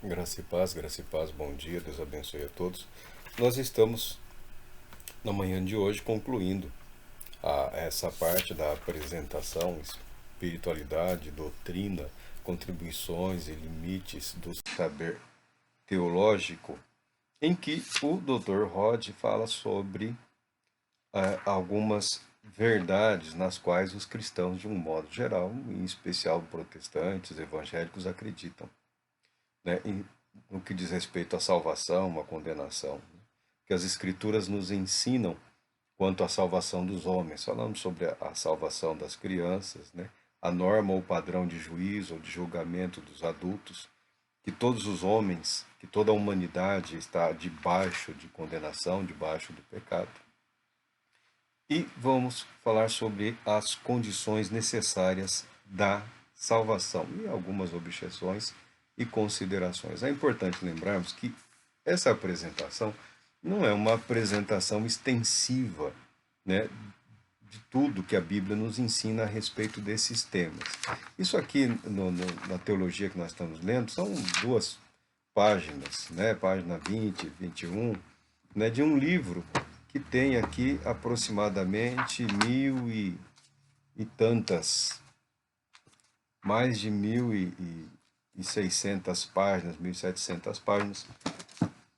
Graça e paz, bom dia, Deus abençoe a todos. Nós estamos na manhã de hoje concluindo essa parte da apresentação, espiritualidade, doutrina, contribuições e limites do saber teológico, em que o Dr. Rod fala sobre algumas verdades nas quais os cristãos, de um modo geral, em especial protestantes, evangélicos, acreditam, né, no que diz respeito à salvação, à condenação, que as Escrituras nos ensinam quanto à salvação dos homens. Falamos sobre a salvação das crianças, né, a norma ou padrão de juízo ou de julgamento dos adultos, que todos os homens, que toda a humanidade está debaixo de condenação, debaixo do pecado. E vamos falar sobre as condições necessárias da salvação e algumas objeções e considerações. É importante lembrarmos que essa apresentação não é uma apresentação extensiva, né, de tudo que a Bíblia nos ensina a respeito desses temas. Isso aqui na teologia que nós estamos lendo são duas páginas, né, página 20, 21, né, de um livro que tem aqui aproximadamente mil e tantas, mais de 1.600 páginas, 1.700 páginas,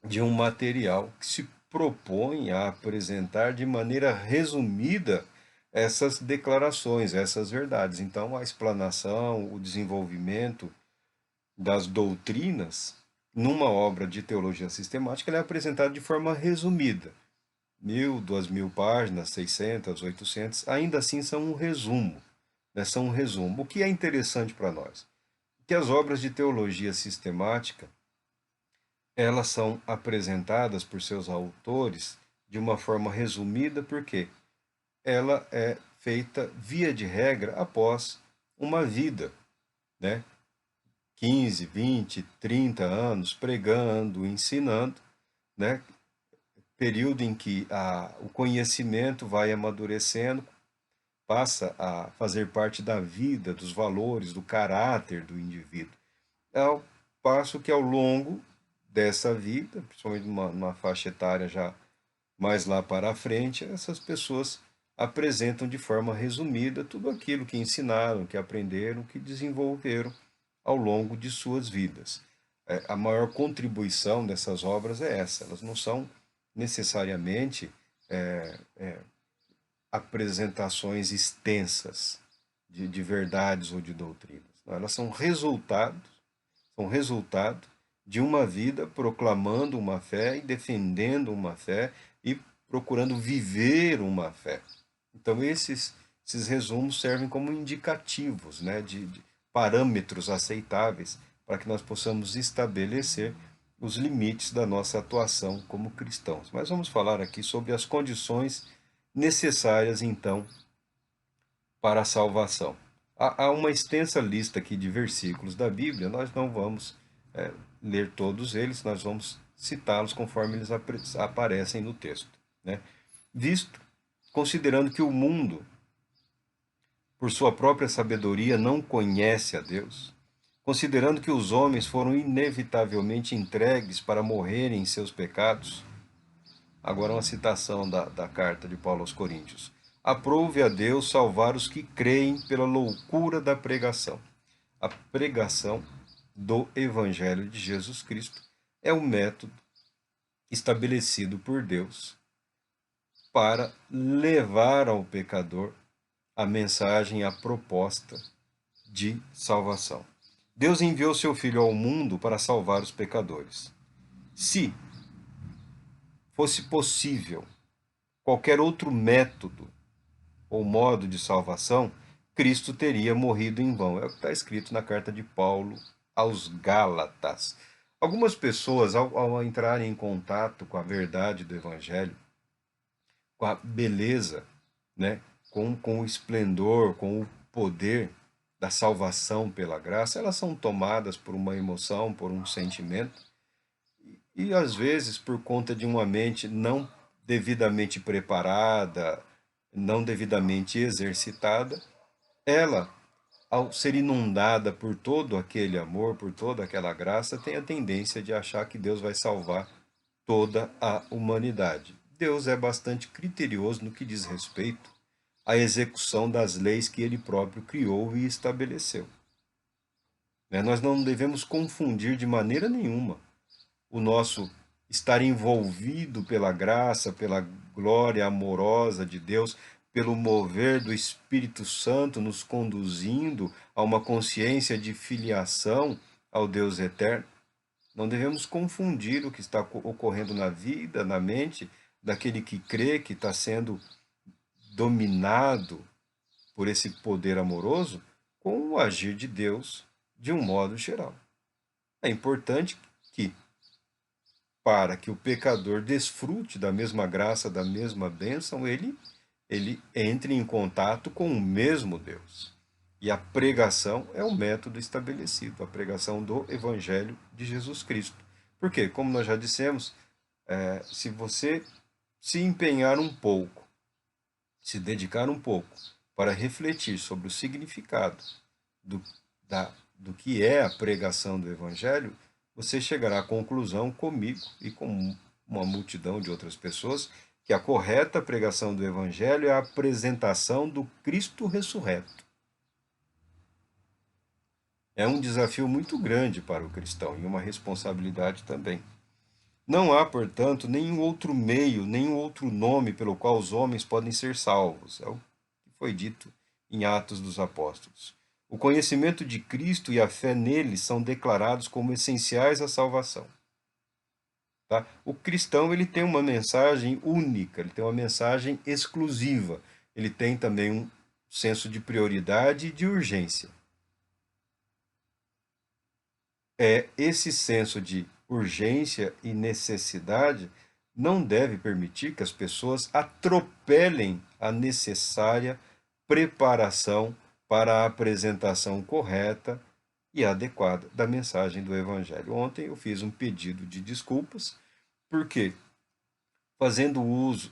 de um material que se propõe a apresentar de maneira resumida essas declarações, essas verdades. Então, a explanação, o desenvolvimento das doutrinas, numa obra de teologia sistemática, ele é apresentado de forma resumida. 1.000, 2.000 páginas, 600, 800, ainda assim são um resumo, né? São um resumo. O que é interessante para nós? Que as obras de teologia sistemática, elas são apresentadas por seus autores de uma forma resumida, porque ela é feita, via de regra, após uma vida, né? 15, 20, 30 anos pregando, ensinando, né? Período em que o conhecimento vai amadurecendo, passa a fazer parte da vida, dos valores, do caráter do indivíduo. Ao passo que ao longo dessa vida, principalmente numa faixa etária já mais lá para a frente, essas pessoas apresentam de forma resumida tudo aquilo que ensinaram, que aprenderam, que desenvolveram ao longo de suas vidas. A maior contribuição dessas obras é essa, elas não são necessariamente apresentações extensas de verdades ou de doutrinas. Não, elas são resultado de uma vida proclamando uma fé e defendendo uma fé e procurando viver uma fé. Então, esses resumos servem como indicativos, né, de parâmetros aceitáveis para que nós possamos estabelecer os limites da nossa atuação como cristãos. Mas vamos falar aqui sobre as condições necessárias, então, para a salvação. Há uma extensa lista aqui de versículos da Bíblia, nós não vamos ler todos eles, nós vamos citá-los conforme eles aparecem no texto, né? Visto, considerando que o mundo, por sua própria sabedoria, não conhece a Deus, considerando que os homens foram inevitavelmente entregues para morrerem em seus pecados. Agora uma citação da carta de Paulo aos Coríntios. Aprove a Deus salvar os que creem pela loucura da pregação. A pregação do Evangelho de Jesus Cristo é o método estabelecido por Deus para levar ao pecador a mensagem, a proposta de salvação. Deus enviou seu Filho ao mundo para salvar os pecadores. Se fosse possível qualquer outro método ou modo de salvação, Cristo teria morrido em vão. É o que está escrito na carta de Paulo aos Gálatas. Algumas pessoas, ao entrarem em contato com a verdade do Evangelho, com a beleza, né, com o esplendor, com o poder da salvação pela graça, elas são tomadas por uma emoção, por um sentimento, e às vezes por conta de uma mente não devidamente preparada, não devidamente exercitada, ela ao ser inundada por todo aquele amor, por toda aquela graça, tem a tendência de achar que Deus vai salvar toda a humanidade. Deus é bastante criterioso no que diz respeito à execução das leis que ele próprio criou e estabeleceu. Nós não devemos confundir de maneira nenhuma o nosso estar envolvido pela graça, pela glória amorosa de Deus, pelo mover do Espírito Santo nos conduzindo a uma consciência de filiação ao Deus eterno. Não devemos confundir o que está ocorrendo na vida, na mente daquele que crê que está sendo dominado por esse poder amoroso com o agir de Deus de um modo geral. É importante que, para que o pecador desfrute da mesma graça, da mesma bênção, ele entre em contato com o mesmo Deus. E a pregação é o método estabelecido, a pregação do Evangelho de Jesus Cristo. Porque, como nós já dissemos, se você se empenhar um pouco, se dedicar um pouco para refletir sobre o significado do, do que é a pregação do Evangelho, você chegará à conclusão comigo e com uma multidão de outras pessoas que a correta pregação do Evangelho é a apresentação do Cristo ressurreto. É um desafio muito grande para o cristão e uma responsabilidade também. Não há, portanto, nenhum outro meio, nenhum outro nome pelo qual os homens podem ser salvos. É o que foi dito em Atos dos Apóstolos. O conhecimento de Cristo e a fé nele são declarados como essenciais à salvação. Tá? O cristão ele tem uma mensagem única, ele tem uma mensagem exclusiva. Ele tem também um senso de prioridade e de urgência. Esse senso de urgência e necessidade não deve permitir que as pessoas atropelem a necessária preparação para a apresentação correta e adequada da mensagem do Evangelho. Ontem eu fiz um pedido de desculpas, porque fazendo uso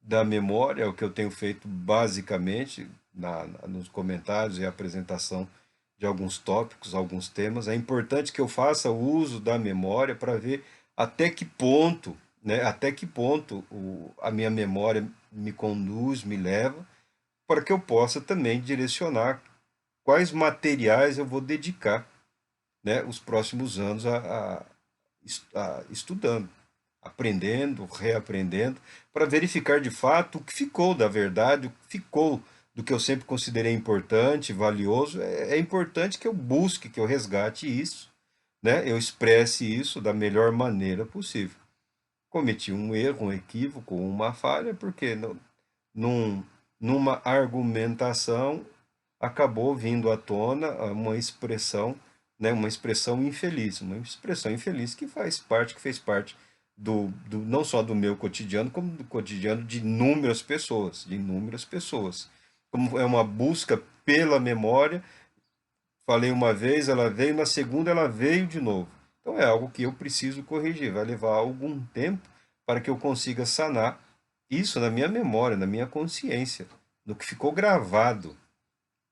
da memória, o que eu tenho feito basicamente nos comentários e apresentação de alguns tópicos, alguns temas, é importante que eu faça uso da memória para ver até que ponto, a minha memória me conduz, me leva, para que eu possa também direcionar quais materiais eu vou dedicar, os próximos anos estudando, aprendendo, reaprendendo, para verificar de fato o que ficou da verdade, o que ficou do que eu sempre considerei importante, valioso. É importante que eu busque, que eu resgate isso, eu expresse isso da melhor maneira possível. Cometi um erro, um equívoco, uma falha, porque numa argumentação acabou vindo à tona uma expressão infeliz que fez parte não só do meu cotidiano, como do cotidiano de inúmeras pessoas, Como é uma busca pela memória, falei uma vez, ela veio, na segunda ela veio de novo. Então é algo que eu preciso corrigir, vai levar algum tempo para que eu consiga sanar isso na minha memória, na minha consciência, no que ficou gravado.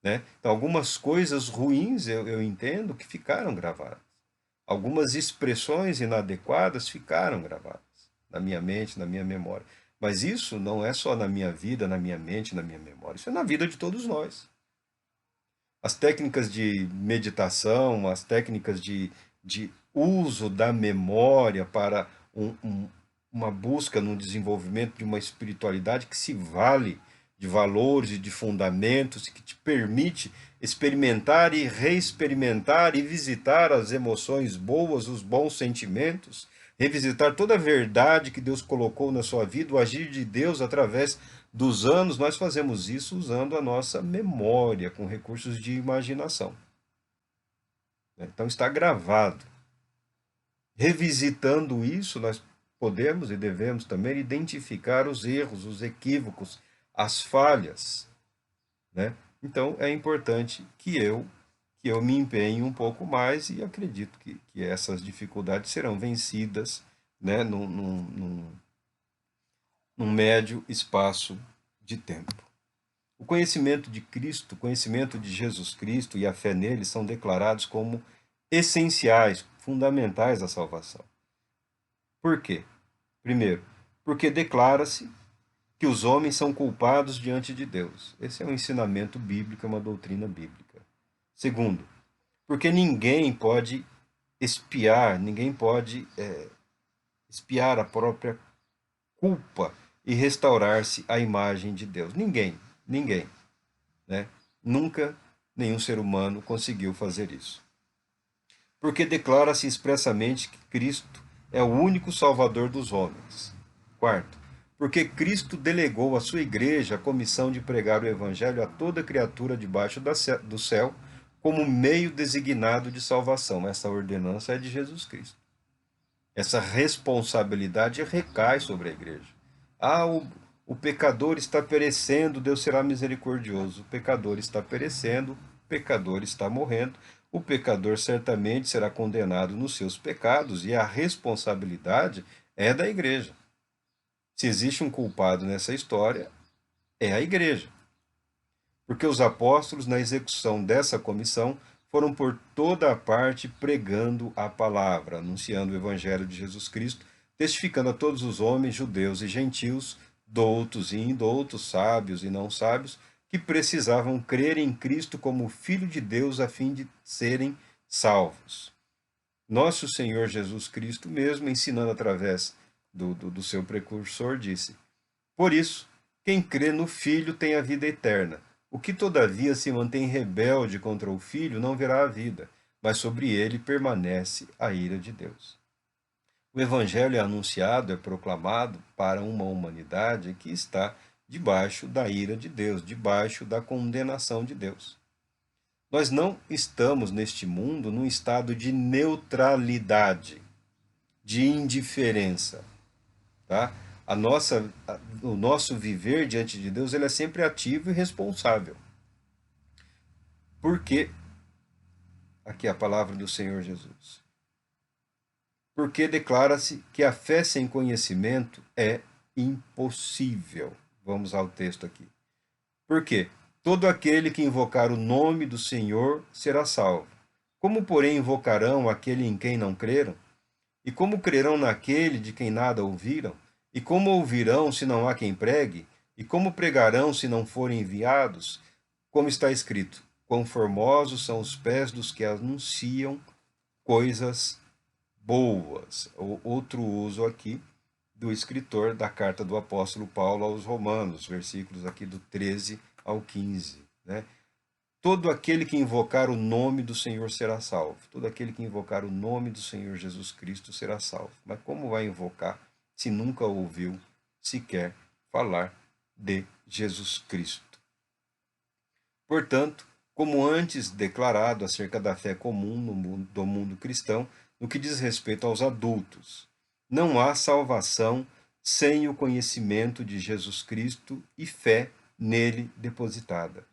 Então, algumas coisas ruins eu entendo que ficaram gravadas. Algumas expressões inadequadas ficaram gravadas na minha mente, na minha memória. Mas isso não é só na minha vida, na minha mente, na minha memória. Isso é na vida de todos nós. As técnicas de meditação, as técnicas de uso da memória para uma busca no desenvolvimento de uma espiritualidade que se vale de valores e de fundamentos, que te permite experimentar e reexperimentar e visitar as emoções boas, os bons sentimentos, revisitar toda a verdade que Deus colocou na sua vida, o agir de Deus através dos anos. Nós fazemos isso usando a nossa memória, com recursos de imaginação. Então está gravado. Revisitando isso, nós podemos e devemos também identificar os erros, os equívocos, as falhas. Então é importante que eu me empenhe um pouco mais, e acredito que essas dificuldades serão vencidas num médio espaço de tempo. O conhecimento de Cristo, o conhecimento de Jesus Cristo e a fé nele são declarados como essenciais, fundamentais à salvação. Por quê? Primeiro, porque declara-se que os homens são culpados diante de Deus. Esse é um ensinamento bíblico, é uma doutrina bíblica. Segundo, porque ninguém pode espiar, ninguém pode espiar a própria culpa e restaurar-se à imagem de Deus. Ninguém, né? Nunca nenhum ser humano conseguiu fazer isso. Porque declara-se expressamente que Cristo é o único Salvador dos homens. Quarto, porque Cristo delegou à sua igreja a comissão de pregar o Evangelho a toda criatura debaixo do céu como meio designado de salvação. Essa ordenança é de Jesus Cristo. Essa responsabilidade recai sobre a igreja. O pecador está perecendo, Deus será misericordioso. O pecador está perecendo, o pecador está morrendo. O pecador certamente será condenado nos seus pecados e a responsabilidade é da igreja. Se existe um culpado nessa história, é a igreja. Porque os apóstolos, na execução dessa comissão, foram por toda a parte pregando a palavra, anunciando o evangelho de Jesus Cristo, testificando a todos os homens, judeus e gentios, doutos e indoutos, sábios e não sábios, que precisavam crer em Cristo como Filho de Deus a fim de serem salvos. Nosso Senhor Jesus Cristo mesmo, ensinando através do seu precursor, disse: por isso, quem crê no Filho tem a vida eterna. O que todavia se mantém rebelde contra o Filho não verá a vida, mas sobre ele permanece a ira de Deus. O Evangelho é anunciado, é proclamado para uma humanidade que está debaixo da ira de Deus, debaixo da condenação de Deus. Nós não estamos neste mundo num estado de neutralidade, de indiferença, tá? O nosso viver diante de Deus ele é sempre ativo e responsável. Porque, aqui é a palavra do Senhor Jesus, porque declara-se que a fé sem conhecimento é impossível. Vamos ao texto aqui. Por quê? Todo aquele que invocar o nome do Senhor será salvo. Como, porém, invocarão aquele em quem não creram? E como crerão naquele de quem nada ouviram? E como ouvirão se não há quem pregue? E como pregarão se não forem enviados? Como está escrito: quão formosos são os pés dos que anunciam coisas boas. Outro uso aqui do escritor da carta do apóstolo Paulo aos Romanos, versículos aqui do 13 ao 15, né? Todo aquele que invocar o nome do Senhor será salvo. Todo aquele que invocar o nome do Senhor Jesus Cristo será salvo. Mas como vai invocar se nunca ouviu sequer falar de Jesus Cristo? Portanto, como antes declarado acerca da fé comum do mundo cristão, no que diz respeito aos adultos, não há salvação sem o conhecimento de Jesus Cristo e fé nele depositada.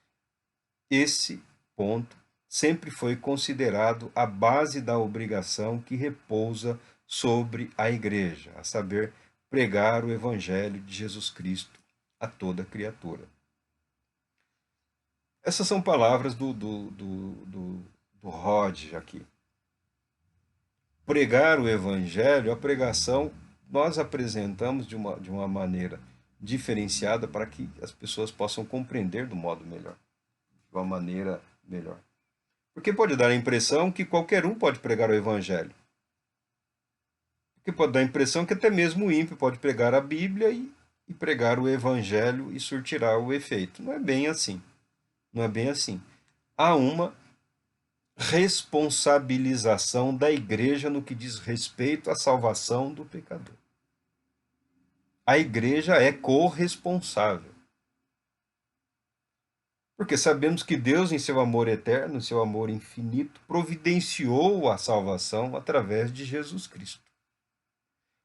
Esse ponto sempre foi considerado a base da obrigação que repousa sobre a igreja, a saber, pregar o evangelho de Jesus Cristo a toda criatura. Essas são palavras do Rod aqui. Pregar o evangelho, a pregação, nós apresentamos de uma maneira diferenciada para que as pessoas possam compreender do modo melhor, de uma maneira melhor. Porque pode dar a impressão que qualquer um pode pregar o evangelho. Porque pode dar a impressão que até mesmo o ímpio pode pregar a Bíblia e pregar o evangelho e surtirá o efeito. Não é bem assim. Não é bem assim. Há uma responsabilização da igreja no que diz respeito à salvação do pecador. A igreja é corresponsável. Porque sabemos que Deus, em seu amor eterno, em seu amor infinito, providenciou a salvação através de Jesus Cristo.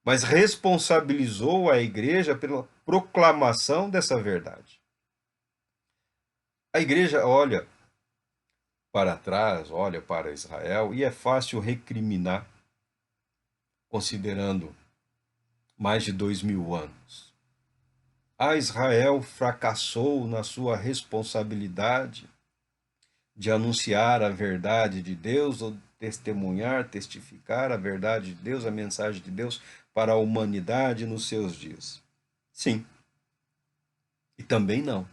Mas responsabilizou a igreja pela proclamação dessa verdade. A igreja olha para trás, olha para Israel, e é fácil recriminar, considerando mais de 2000 anos. Israel fracassou na sua responsabilidade de anunciar a verdade de Deus, ou testemunhar, testificar a verdade de Deus, a mensagem de Deus para a humanidade nos seus dias? Sim. E também não,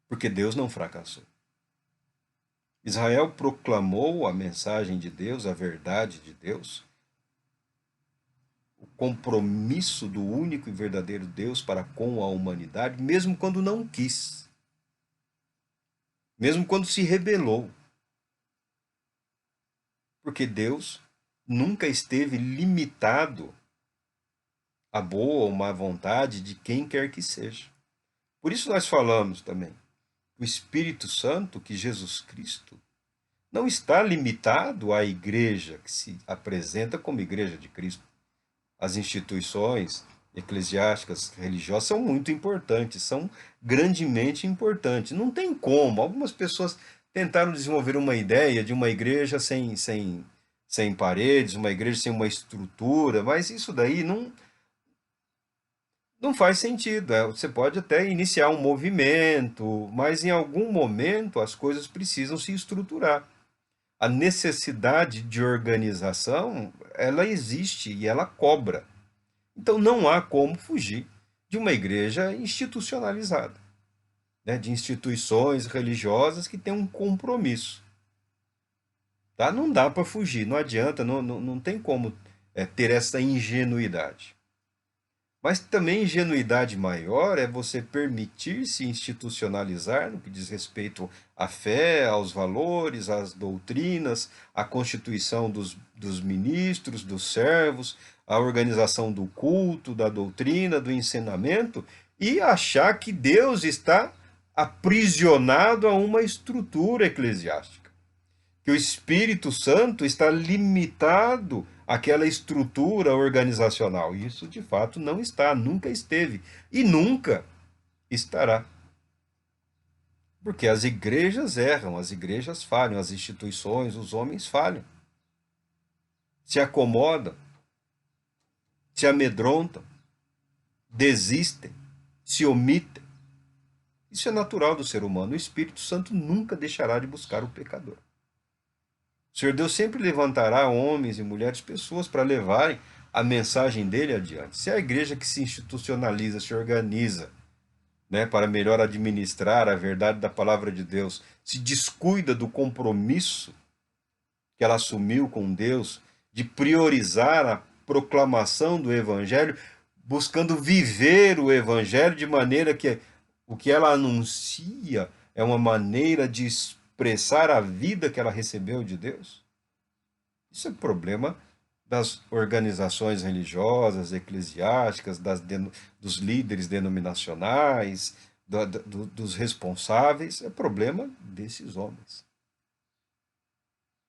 porque Deus não fracassou. Israel proclamou a mensagem de Deus, a verdade de Deus, o compromisso do único e verdadeiro Deus para com a humanidade, mesmo quando não quis, mesmo quando se rebelou. Porque Deus nunca esteve limitado à boa ou má vontade de quem quer que seja. Por isso nós falamos também, o Espírito Santo, que Jesus Cristo, não está limitado à igreja que se apresenta como igreja de Cristo. As instituições eclesiásticas, religiosas, são muito importantes, são grandemente importantes. Não tem como. Algumas pessoas tentaram desenvolver uma ideia de uma igreja sem paredes, uma igreja sem uma estrutura, mas isso daí não faz sentido. Você pode até iniciar um movimento, mas em algum momento as coisas precisam se estruturar. A necessidade de organização, ela existe e ela cobra. Então não há como fugir de uma igreja institucionalizada, né? De instituições religiosas que têm um compromisso. Tá? Não dá para fugir, não adianta, não tem como ter essa ingenuidade. Mas também ingenuidade maior é você permitir-se institucionalizar no que diz respeito à fé, aos valores, às doutrinas, à constituição dos ministros, dos servos, à organização do culto, da doutrina, do ensinamento, e achar que Deus está aprisionado a uma estrutura eclesiástica, que o Espírito Santo está limitado àquela estrutura organizacional. Isso, de fato, não está, nunca esteve e nunca estará. Porque as igrejas erram, as igrejas falham, as instituições, os homens falham. Se acomodam, se amedrontam, desistem, se omitem. Isso é natural do ser humano. O Espírito Santo nunca deixará de buscar o pecador. O Senhor Deus sempre levantará homens e mulheres, pessoas, para levarem a mensagem dele adiante. Se a igreja que se institucionaliza, se organiza, né, para melhor administrar a verdade da palavra de Deus, se descuida do compromisso que ela assumiu com Deus, de priorizar a proclamação do Evangelho, buscando viver o Evangelho de maneira que o que ela anuncia é uma maneira de expressar a vida que ela recebeu de Deus. Isso é problema das organizações religiosas, eclesiásticas, dos líderes denominacionais, dos responsáveis, é problema desses homens.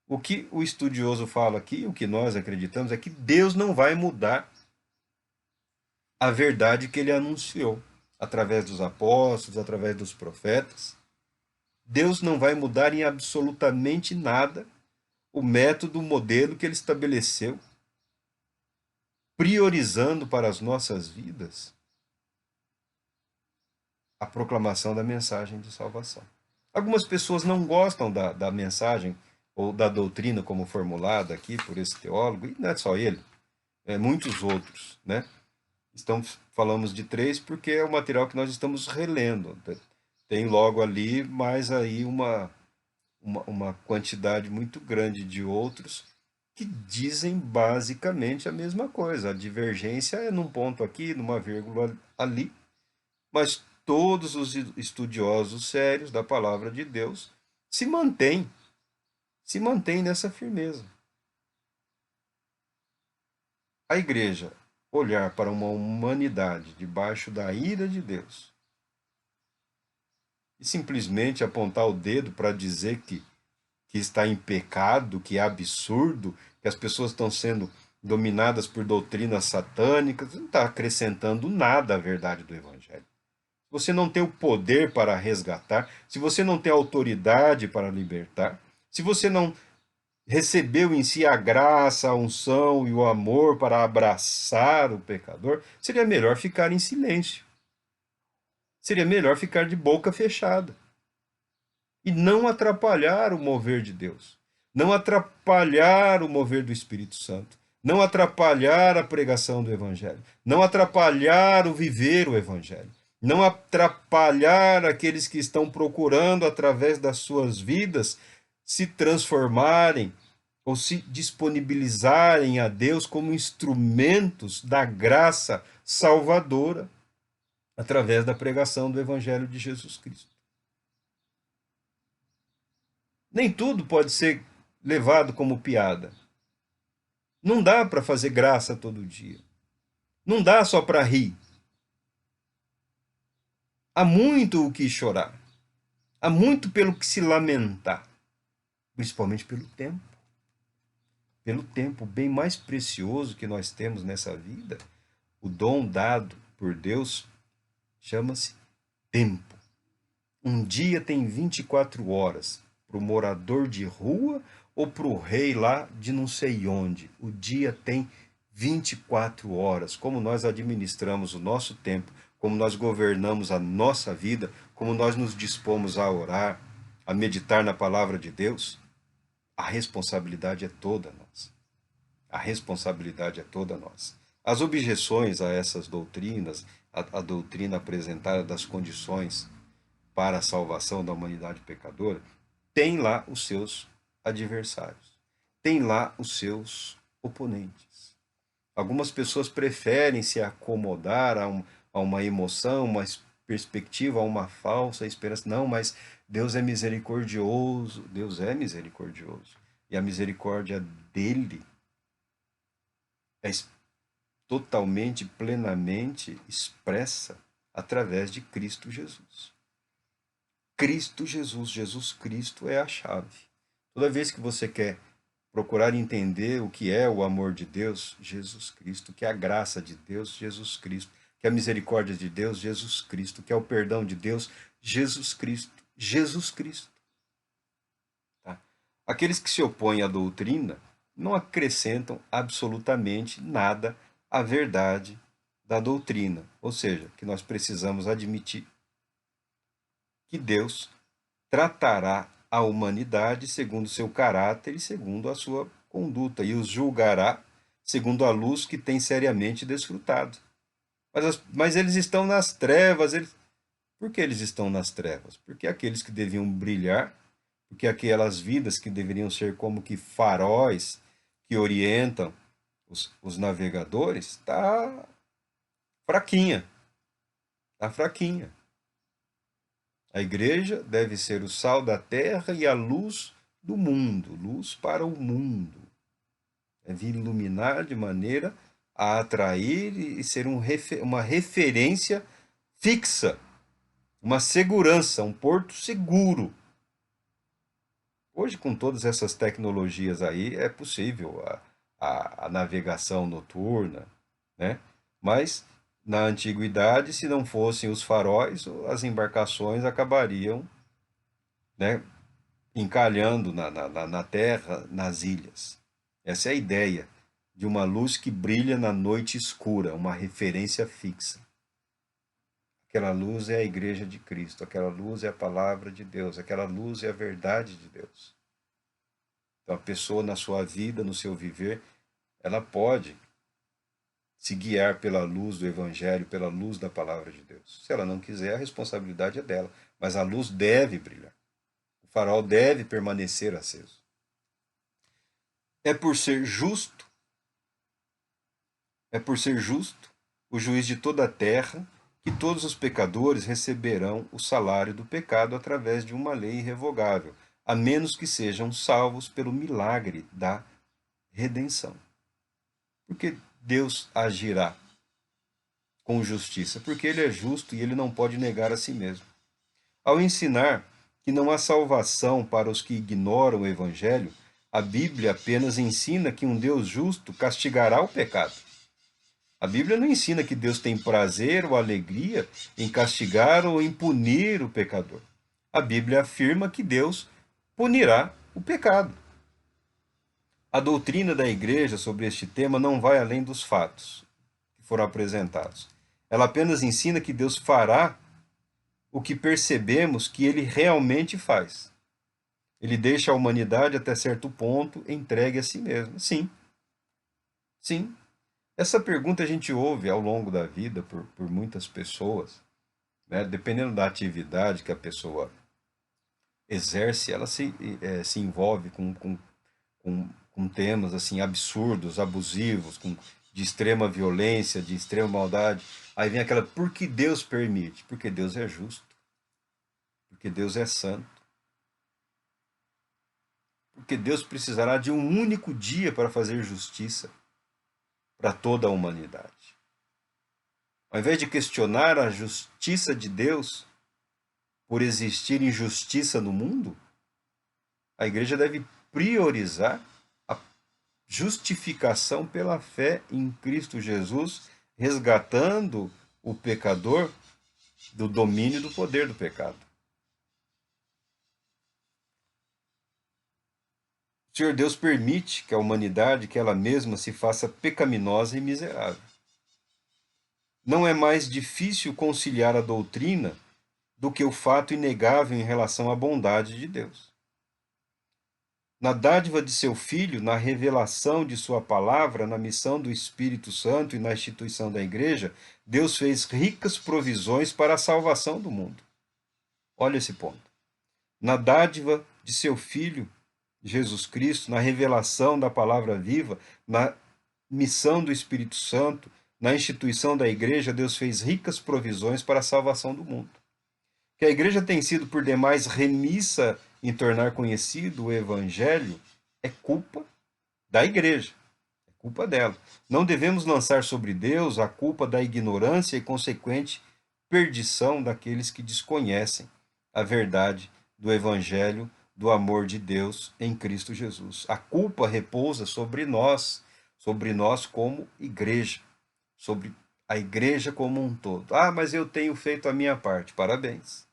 O que o estudioso fala aqui, o que nós acreditamos, é que Deus não vai mudar a verdade que ele anunciou através dos apóstolos, através dos profetas. Deus não vai mudar em absolutamente nada o método, o modelo que ele estabeleceu, priorizando para as nossas vidas a proclamação da mensagem de salvação. Algumas pessoas não gostam da mensagem ou da doutrina como formulada aqui por esse teólogo, e não é só ele, muitos outros, né? Falamos de 3 porque é o material que nós estamos relendo. Tem logo ali mais aí uma quantidade muito grande de outros que dizem basicamente a mesma coisa. A divergência é num ponto aqui, numa vírgula ali, mas todos os estudiosos sérios da palavra de Deus se mantêm nessa firmeza. A igreja olhar para uma humanidade debaixo da ira de Deus e simplesmente apontar o dedo para dizer que está em pecado, que é absurdo, que as pessoas estão sendo dominadas por doutrinas satânicas, não está acrescentando nada à verdade do Evangelho. Se você não tem o poder para resgatar, se você não tem autoridade para libertar, se você não recebeu em si a graça, a unção e o amor para abraçar o pecador, seria melhor ficar em silêncio. seria melhor ficar de boca fechada e não atrapalhar o mover de Deus, não atrapalhar o mover do Espírito Santo, não atrapalhar a pregação do Evangelho, não atrapalhar o viver o Evangelho, não atrapalhar aqueles que estão procurando, através das suas vidas, se transformarem ou se disponibilizarem a Deus como instrumentos da graça salvadora através da pregação do Evangelho de Jesus Cristo. Nem tudo pode ser levado como piada. Não dá para fazer graça todo dia. Não dá só para rir. Há muito o que chorar. Há muito pelo que se lamentar. Principalmente pelo tempo. Pelo tempo, o bem mais precioso que nós temos nessa vida, o dom dado por Deus, chama-se tempo. Um dia tem 24 horas. Para o morador de rua ou para o rei lá de não sei onde. O dia tem 24 horas. Como nós administramos o nosso tempo, como nós governamos a nossa vida, como nós nos dispomos a orar, a meditar na palavra de Deus, a responsabilidade é toda nossa. A responsabilidade é toda nossa. As objeções a essas doutrinas, a doutrina apresentada das condições para a salvação da humanidade pecadora, tem lá os seus adversários, tem lá os seus oponentes. Algumas pessoas preferem se acomodar a uma emoção, uma perspectiva, a uma falsa esperança. Não, mas Deus é misericordioso. Deus é misericordioso. E a misericórdia dele é totalmente, plenamente expressa através de Cristo Jesus. Cristo Jesus, Jesus Cristo é a chave. Toda vez que você quer procurar entender o que é o amor de Deus, Jesus Cristo, o que é a graça de Deus, Jesus Cristo, o que é a misericórdia de Deus, Jesus Cristo, o que é o perdão de Deus, Jesus Cristo, Jesus Cristo. Tá? Aqueles que se opõem à doutrina não acrescentam absolutamente nada à verdade da doutrina, ou seja, que nós precisamos admitir que Deus tratará a humanidade segundo seu caráter e segundo a sua conduta, e os julgará segundo a luz que tem seriamente desfrutado. Mas eles estão nas trevas. Por que eles estão nas trevas? Porque aqueles que deviam brilhar, porque aquelas vidas que deveriam ser como que faróis que orientam os navegadores, está fraquinha. Está fraquinha. A igreja deve ser o sal da terra e a luz do mundo, luz para o mundo. Deve iluminar de maneira a atrair e ser uma referência fixa, uma segurança, um porto seguro. Hoje, com todas essas tecnologias aí, é possível a navegação noturna, né? Mas na antiguidade, se não fossem os faróis, as embarcações acabariam, né, encalhando na terra, nas ilhas. Essa é a ideia de uma luz que brilha na noite escura, uma referência fixa. Aquela luz é a igreja de Cristo, aquela luz é a palavra de Deus, aquela luz é a verdade de Deus. Então a pessoa na sua vida, no seu viver, ela pode se guiar pela luz do Evangelho, pela luz da palavra de Deus. Se ela não quiser, a responsabilidade é dela. Mas a luz deve brilhar. O farol deve permanecer aceso. É por ser justo, o juiz de toda a terra, que todos os pecadores receberão o salário do pecado através de uma lei irrevogável, a menos que sejam salvos pelo milagre da redenção. Porque Deus agirá com justiça, porque ele é justo e ele não pode negar a si mesmo. Ao ensinar que não há salvação para os que ignoram o Evangelho, a Bíblia apenas ensina que um Deus justo castigará o pecado. A Bíblia não ensina que Deus tem prazer ou alegria em castigar ou em punir o pecador. A Bíblia afirma que Deus punirá o pecado. A doutrina da igreja sobre este tema não vai além dos fatos que foram apresentados. Ela apenas ensina que Deus fará o que percebemos que ele realmente faz. Ele deixa a humanidade até certo ponto entregue a si mesmo. Sim, sim. Essa pergunta a gente ouve ao longo da vida por muitas pessoas, né? Dependendo da atividade que a pessoa exerce, ela se envolve com temas assim absurdos, abusivos, de extrema violência, de extrema maldade. Aí vem aquela, por que Deus permite? Porque Deus é justo, porque Deus é santo, porque Deus precisará de um único dia para fazer justiça para toda a humanidade. Ao invés de questionar a justiça de Deus por existir injustiça no mundo, a igreja deve priorizar a justificação pela fé em Cristo Jesus, resgatando o pecador do domínio e do poder do pecado. O Senhor Deus permite que a humanidade, que ela mesma se faça pecaminosa e miserável. Não é mais difícil conciliar a doutrina do que o fato inegável em relação à bondade de Deus. Na dádiva de seu Filho, na revelação de sua palavra, na missão do Espírito Santo e na instituição da igreja, Deus fez ricas provisões para a salvação do mundo. Olha esse ponto. Na dádiva de seu Filho, Jesus Cristo, na revelação da palavra viva, na missão do Espírito Santo, na instituição da igreja, Deus fez ricas provisões para a salvação do mundo. Que a igreja tem sido por demais remissa em tornar conhecido o evangelho é culpa da igreja, é culpa dela. Não devemos lançar sobre Deus a culpa da ignorância e consequente perdição daqueles que desconhecem a verdade do evangelho do amor de Deus em Cristo Jesus. A culpa repousa sobre nós como igreja, sobre a igreja como um todo. Ah, mas eu tenho feito a minha parte. Parabéns.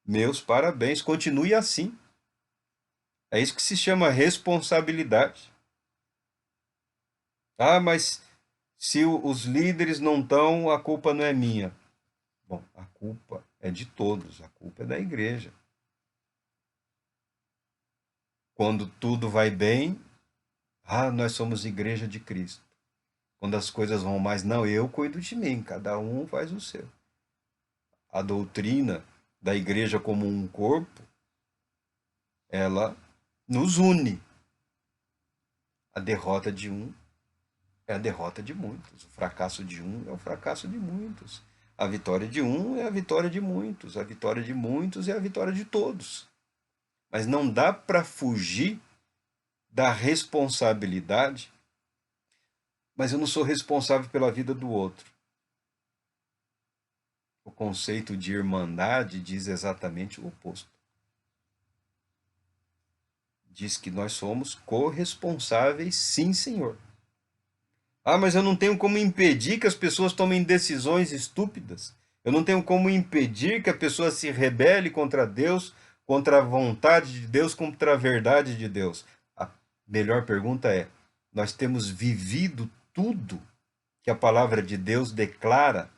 Meus parabéns. Continue assim. É isso que se chama responsabilidade. Ah, mas se os líderes não estão, a culpa não é minha. Bom, a culpa é de todos, a culpa é da igreja. Quando tudo vai bem, nós somos igreja de Cristo. Quando as coisas vão mais, não, eu cuido de mim, cada um faz o seu. A doutrina da igreja como um corpo, ela nos une. A derrota de um é a derrota de muitos. O fracasso de um é o fracasso de muitos. A vitória de um é a vitória de muitos. A vitória de muitos é a vitória de todos. Mas não dá para fugir da responsabilidade. Mas eu não sou responsável pela vida do outro. O conceito de irmandade diz exatamente o oposto. Diz que nós somos corresponsáveis, sim, Senhor. Ah, mas eu não tenho como impedir que as pessoas tomem decisões estúpidas. Eu não tenho como impedir que a pessoa se rebele contra Deus, contra a vontade de Deus, contra a verdade de Deus. A melhor pergunta é: nós temos vivido tudo que a palavra de Deus declara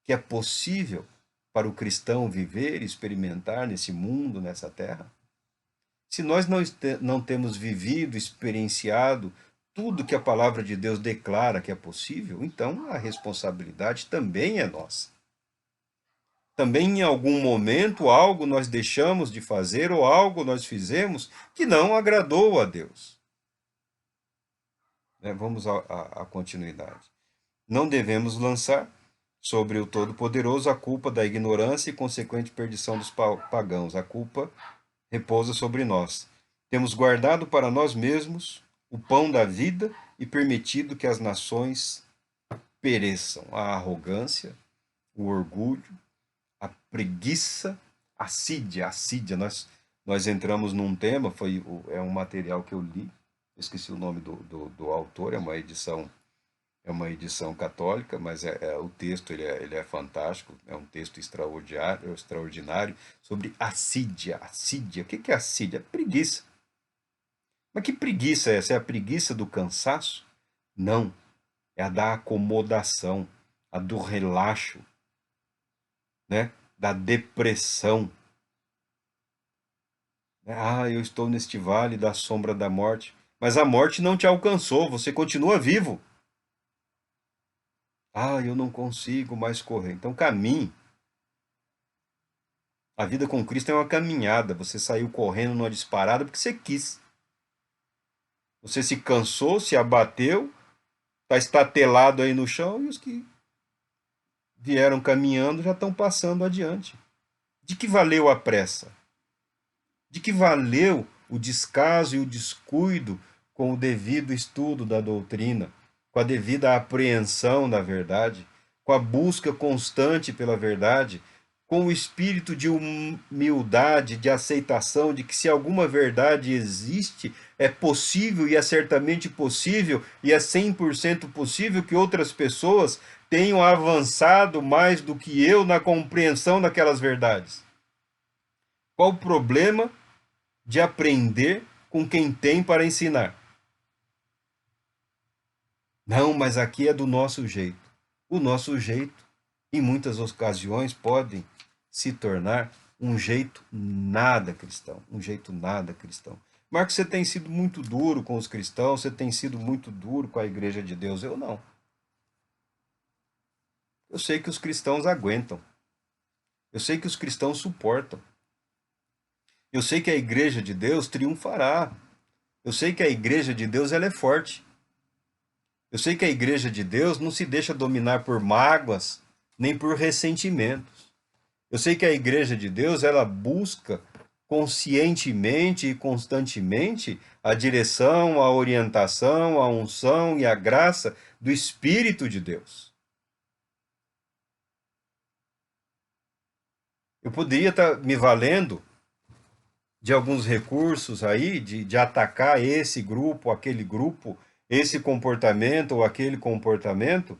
que é possível para o cristão viver e experimentar nesse mundo, nessa terra? Se nós não temos vivido, experienciado tudo que a palavra de Deus declara que é possível, então a responsabilidade também é nossa. Também em algum momento algo nós deixamos de fazer ou algo nós fizemos que não agradou a Deus. Vamos à continuidade. Não devemos lançar sobre o Todo-Poderoso a culpa da ignorância e consequente perdição dos pagãos. A culpa repousa sobre nós. Temos guardado para nós mesmos o pão da vida e permitido que as nações pereçam. A arrogância, o orgulho, a preguiça, a assídia. Nós entramos num tema, é um material que eu li, esqueci o nome do autor, é uma edição católica, mas o texto ele é fantástico, é um texto extraordinário sobre assídia. Assídia, o que é assídia? É preguiça. Mas que preguiça é essa? É a preguiça do cansaço? Não, é a da acomodação, a do relaxo, né? da depressão. Ah, eu estou neste vale da sombra da morte. Mas a morte não te alcançou, você continua vivo. Ah, eu não consigo mais correr. Então caminhe. A vida com Cristo é uma caminhada. Você saiu correndo numa disparada porque você quis. Você se cansou, se abateu, está estatelado aí no chão e os que vieram caminhando já estão passando adiante. De que valeu a pressa? De que valeu o descaso e o descuido com o devido estudo da doutrina, com a devida apreensão da verdade, com a busca constante pela verdade, com o espírito de humildade, de aceitação de que se alguma verdade existe, é possível e é certamente possível e é 100% possível que outras pessoas tenham avançado mais do que eu na compreensão daquelas verdades. Qual o problema de aprender com quem tem para ensinar? Não, mas aqui é do nosso jeito. O nosso jeito, em muitas ocasiões, pode se tornar um jeito nada cristão. Um jeito nada cristão. Marcos, você tem sido muito duro com os cristãos, você tem sido muito duro com a igreja de Deus. Eu não. Eu sei que os cristãos aguentam. Eu sei que os cristãos suportam. Eu sei que a igreja de Deus triunfará. Eu sei que a igreja de Deus ela é forte. Eu sei que a igreja de Deus não se deixa dominar por mágoas, nem por ressentimentos. Eu sei que a igreja de Deus, ela busca conscientemente e constantemente a direção, a orientação, a unção e a graça do Espírito de Deus. Eu poderia estar me valendo de alguns recursos aí, de atacar esse grupo, aquele grupo, esse comportamento ou aquele comportamento,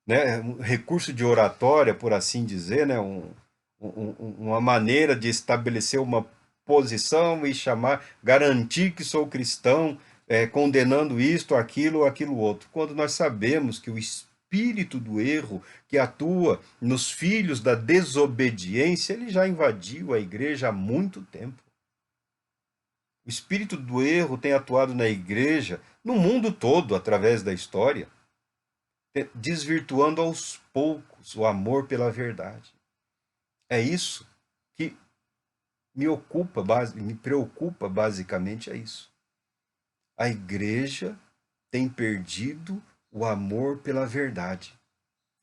né, um recurso de oratória, por assim dizer, né, uma maneira de estabelecer uma posição e chamar, garantir que sou cristão, condenando isto, aquilo ou aquilo outro, quando nós sabemos que o espírito do erro que atua nos filhos da desobediência, ele já invadiu a igreja há muito tempo. O espírito do erro tem atuado na igreja, no mundo todo, através da história, desvirtuando aos poucos o amor pela verdade. É isso que me preocupa basicamente, é isso. A igreja tem perdido o amor pela verdade,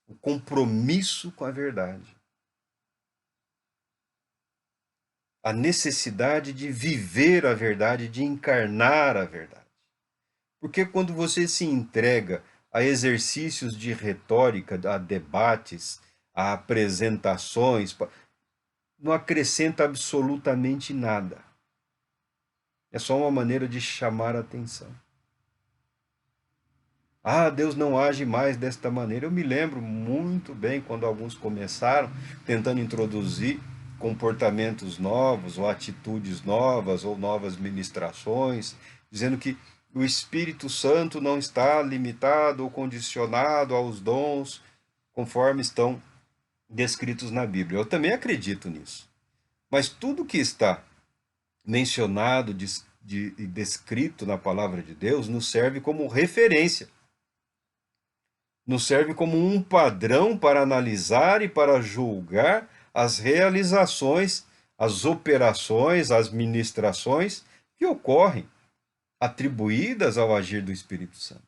o compromisso com a verdade, a necessidade de viver a verdade, de encarnar a verdade. Porque quando você se entrega a exercícios de retórica, a debates, a apresentações, não acrescenta absolutamente nada. É só uma maneira de chamar a atenção. Ah, Deus não age mais desta maneira. Eu me lembro muito bem quando alguns começaram tentando introduzir comportamentos novos, ou atitudes novas, ou novas ministrações, dizendo que o Espírito Santo não está limitado ou condicionado aos dons conforme estão descritos na Bíblia. Eu também acredito nisso. Mas tudo que está mencionado e descrito na palavra de Deus nos serve como referência, nos serve como um padrão para analisar e para julgar as realizações, as operações, as ministrações que ocorrem, atribuídas ao agir do Espírito Santo.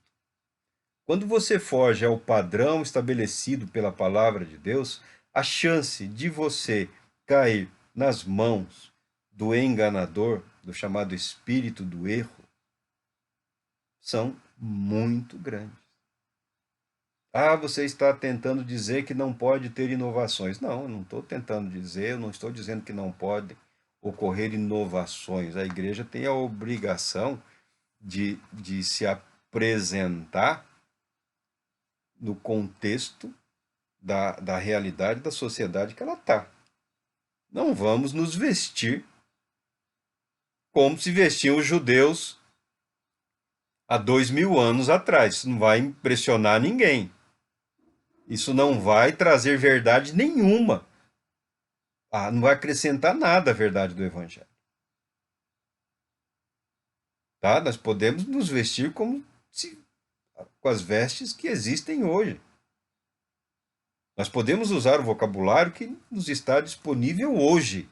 Quando você foge ao padrão estabelecido pela palavra de Deus, a chance de você cair nas mãos do enganador, do chamado espírito do erro, são muito grandes. Ah, você está tentando dizer que não pode ter inovações. Não, eu não estou tentando dizer, eu não estou dizendo que não pode ocorrer inovações. A igreja tem a obrigação de se apresentar no contexto da realidade da sociedade que ela está. Não vamos nos vestir como se vestiam os judeus há 2000 anos atrás. Isso não vai impressionar ninguém. Isso não vai trazer verdade nenhuma não vai acrescentar nada à verdade do Evangelho. Tá? Nós podemos nos vestir com as vestes que existem hoje. Nós podemos usar o vocabulário que nos está disponível hoje.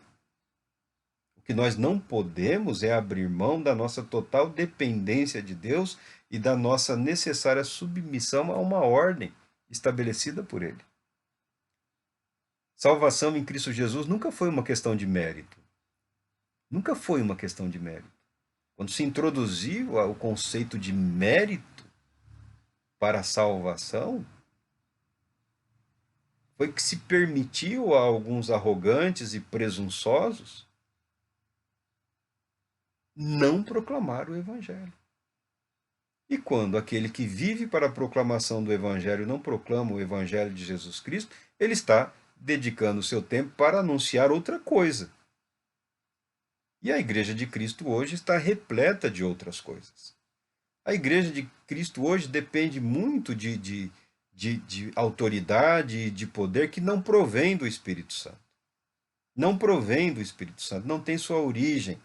O que nós não podemos é abrir mão da nossa total dependência de Deus e da nossa necessária submissão a uma ordem estabelecida por Ele. Salvação em Cristo Jesus nunca foi uma questão de mérito. Nunca foi uma questão de mérito. Quando se introduziu o conceito de mérito para a salvação, foi que se permitiu a alguns arrogantes e presunçosos não proclamar o Evangelho. E quando aquele que vive para a proclamação do Evangelho não proclama o Evangelho de Jesus Cristo, ele está dedicando o seu tempo para anunciar outra coisa. E a Igreja de Cristo hoje está repleta de outras coisas. A Igreja de Cristo hoje depende muito de autoridade e de poder que não provém do Espírito Santo. Não provém do Espírito Santo, não tem sua origem.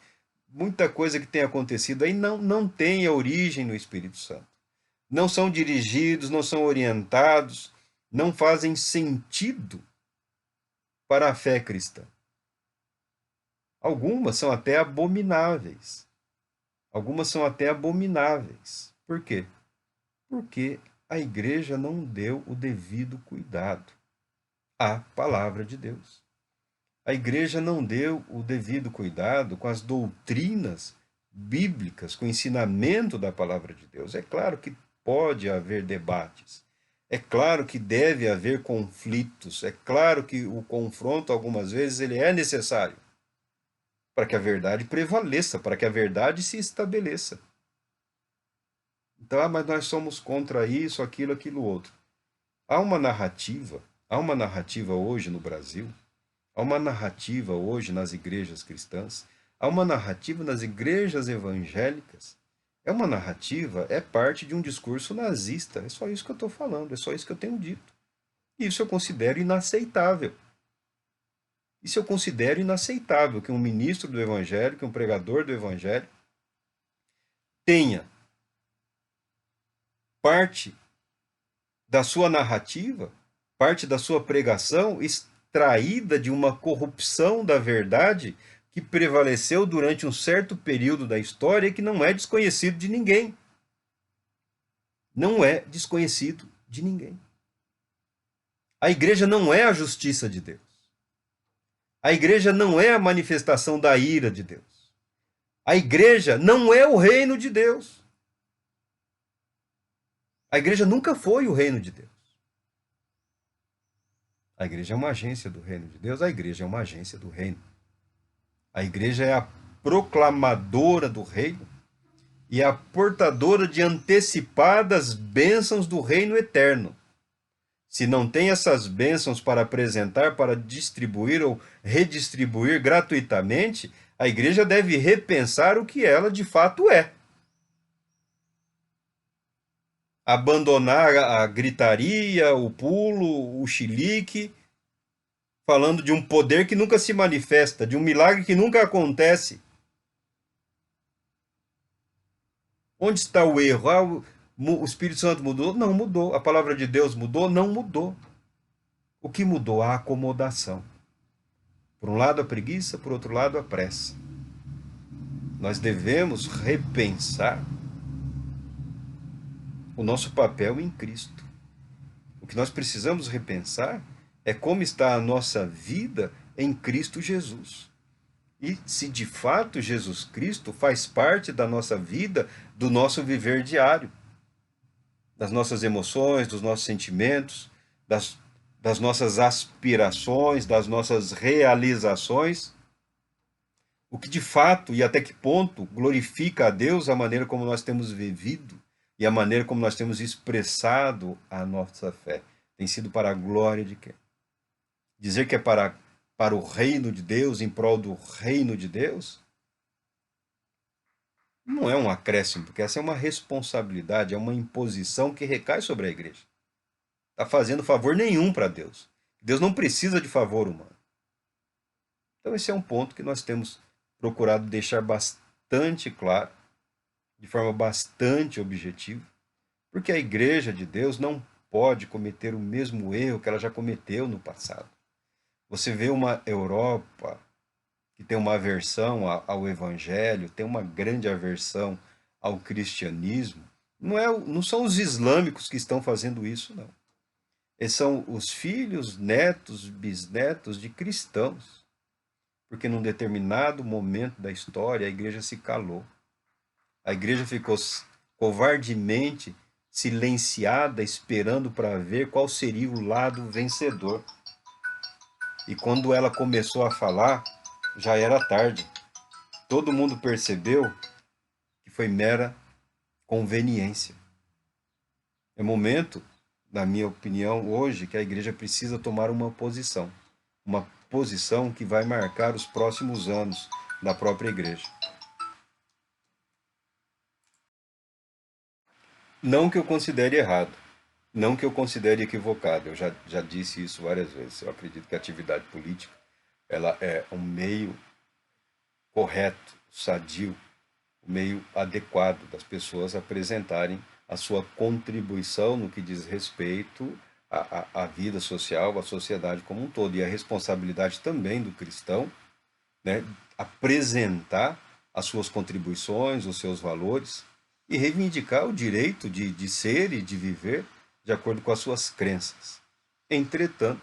Muita coisa que tem acontecido aí não tem a origem no Espírito Santo. Não são dirigidos, não são orientados, não fazem sentido para a fé cristã. Algumas são até abomináveis. Algumas são até abomináveis. Por quê? Porque a igreja não deu o devido cuidado à palavra de Deus. A igreja não deu o devido cuidado com as doutrinas bíblicas, com o ensinamento da palavra de Deus. É claro que pode haver debates. É claro que deve haver conflitos. É claro que o confronto, algumas vezes, ele é necessário para que a verdade prevaleça, para que a verdade se estabeleça. Então, mas nós somos contra isso, aquilo outro. Há uma narrativa hoje no Brasil, há uma narrativa hoje nas igrejas cristãs, há uma narrativa nas igrejas evangélicas. É uma narrativa, é parte de um discurso nazista. É só isso que eu estou falando, é só isso que eu tenho dito. E isso eu considero inaceitável. Isso eu considero inaceitável que um ministro do Evangelho, que um pregador do Evangelho, tenha parte da sua narrativa, parte da sua pregação extraída de uma corrupção da verdade que prevaleceu durante um certo período da história e que não é desconhecido de ninguém. Não é desconhecido de ninguém. A igreja não é a justiça de Deus. A igreja não é a manifestação da ira de Deus. A igreja não é o reino de Deus. A igreja nunca foi o reino de Deus. A igreja é uma agência do reino de Deus, a igreja é uma agência do reino. A igreja é a proclamadora do reino e a portadora de antecipadas bênçãos do reino eterno. Se não tem essas bênçãos para apresentar, para distribuir ou redistribuir gratuitamente, a igreja deve repensar o que ela de fato é. Abandonar a gritaria, o pulo, o chilique, falando de um poder que nunca se manifesta, de um milagre que nunca acontece. Onde está o erro? O Espírito Santo mudou? Não mudou. A palavra de Deus mudou? Não mudou. O que mudou? A acomodação. Por um lado a preguiça, por outro lado a pressa. Nós devemos repensar o nosso papel em Cristo. O que nós precisamos repensar é como está a nossa vida em Cristo Jesus. E se de fato Jesus Cristo faz parte da nossa vida, do nosso viver diário, das nossas emoções, dos nossos sentimentos, das nossas aspirações, das nossas realizações. O que de fato e até que ponto glorifica a Deus a maneira como nós temos vivido e a maneira como nós temos expressado a nossa fé. Tem sido para a glória de quem? Dizer que é para o reino de Deus, em prol do reino de Deus, não é um acréscimo, porque essa é uma responsabilidade, é uma imposição que recai sobre a igreja. Está fazendo favor nenhum para Deus. Deus não precisa de favor humano. Então, esse é um ponto que nós temos procurado deixar bastante claro, de forma bastante objetiva, porque a Igreja de Deus não pode cometer o mesmo erro que ela já cometeu no passado. Você vê uma Europa que tem uma aversão ao Evangelho, tem uma grande aversão ao cristianismo. Não são os islâmicos que estão fazendo isso, não. Eles são os filhos, netos, bisnetos de cristãos, porque num determinado momento da história a igreja se calou. A igreja ficou covardemente silenciada, esperando para ver qual seria o lado vencedor. E quando ela começou a falar, já era tarde. Todo mundo percebeu que foi mera conveniência. É momento, na minha opinião, hoje, que a igreja precisa tomar uma posição que vai marcar os próximos anos da própria igreja. Não que eu considere errado, não que eu considere equivocado, eu já disse isso várias vezes. Eu acredito que a atividade política ela é um meio correto, sadio, um meio adequado das pessoas apresentarem a sua contribuição no que diz respeito à vida social, à sociedade como um todo. E a responsabilidade também do cristão, né, apresentar as suas contribuições, os seus valores e reivindicar o direito de ser e de viver de acordo com as suas crenças. Entretanto,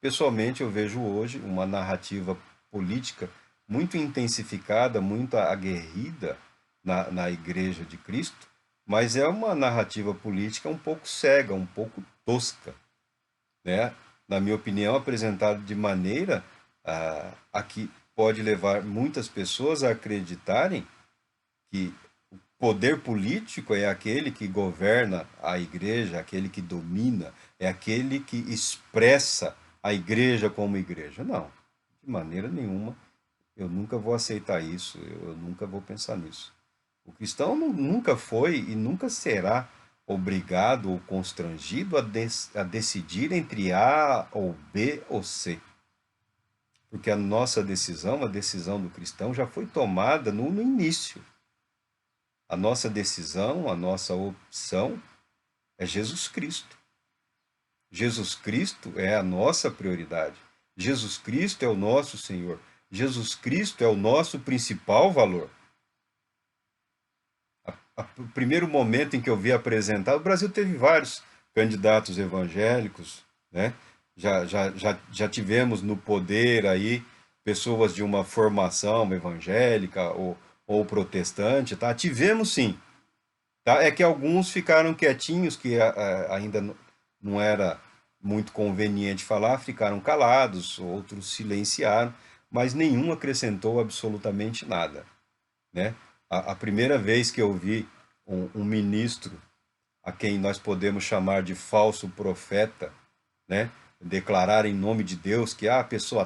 pessoalmente eu vejo hoje uma narrativa política muito intensificada, muito aguerrida na Igreja de Cristo, mas é uma narrativa política um pouco cega, um pouco tosca, né? Na minha opinião, apresentada de maneira a que pode levar muitas pessoas a acreditarem que o poder político é aquele que governa a igreja, aquele que domina, é aquele que expressa a igreja como igreja. Não, de maneira nenhuma. Eu nunca vou aceitar isso, eu nunca vou pensar nisso. O cristão nunca foi e nunca será obrigado ou constrangido a decidir entre A ou B ou C. Porque a nossa decisão, a decisão do cristão, já foi tomada no início. A nossa decisão, a nossa opção é Jesus Cristo. Jesus Cristo é a nossa prioridade. Jesus Cristo é o nosso Senhor. Jesus Cristo é o nosso principal valor. O primeiro momento em que eu vi apresentar, o Brasil teve vários candidatos evangélicos, né? Já tivemos no poder aí pessoas de uma formação evangélica ou protestante, tá? Tivemos sim, tá? É que alguns ficaram quietinhos, que ainda não era muito conveniente falar, ficaram calados, outros silenciaram, mas nenhum acrescentou absolutamente nada, né? A primeira vez que eu vi um ministro a quem nós podemos chamar de falso profeta, né, declarar em nome de Deus que a pessoa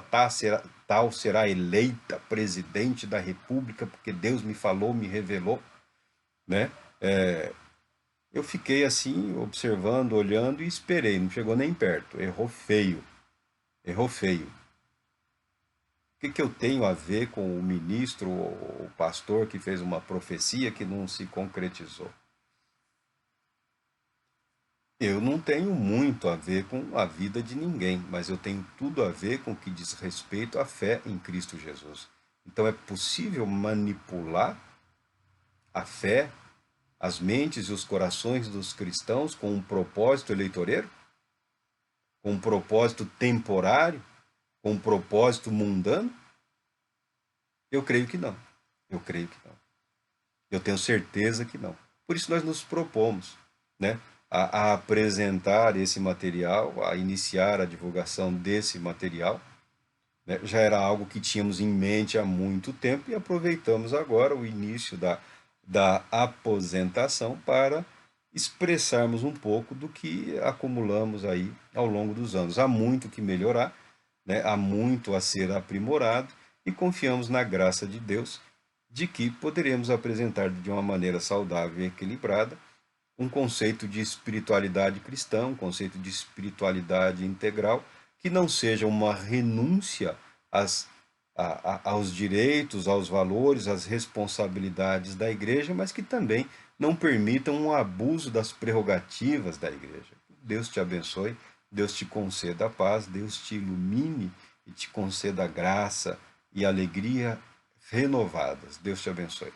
tal será eleita presidente da República porque Deus me falou, me revelou, né? Eu fiquei assim, observando, olhando e esperei, não chegou nem perto, errou feio, errou feio. O que eu tenho a ver com o ministro ou o pastor que fez uma profecia que não se concretizou? Eu não tenho muito a ver com a vida de ninguém, mas eu tenho tudo a ver com o que diz respeito à fé em Cristo Jesus. Então é possível manipular a fé, as mentes e os corações dos cristãos com um propósito eleitoreiro? Com um propósito temporário? Com um propósito mundano? Eu creio que não. Eu creio que não. Eu tenho certeza que não. Por isso nós nos propomos, né, a apresentar esse material, a iniciar a divulgação desse material, né? Já era algo que tínhamos em mente há muito tempo e aproveitamos agora o início da aposentação para expressarmos um pouco do que acumulamos aí ao longo dos anos. Há muito que melhorar, né? Há muito a ser aprimorado e confiamos na graça de Deus de que poderemos apresentar de uma maneira saudável e equilibrada um conceito de espiritualidade cristã, um conceito de espiritualidade integral, que não seja uma renúncia às aos direitos, aos valores, às responsabilidades da igreja, mas que também não permitam um abuso das prerrogativas da igreja. Deus te abençoe, Deus te conceda a paz, Deus te ilumine e te conceda graça e alegria renovadas. Deus te abençoe.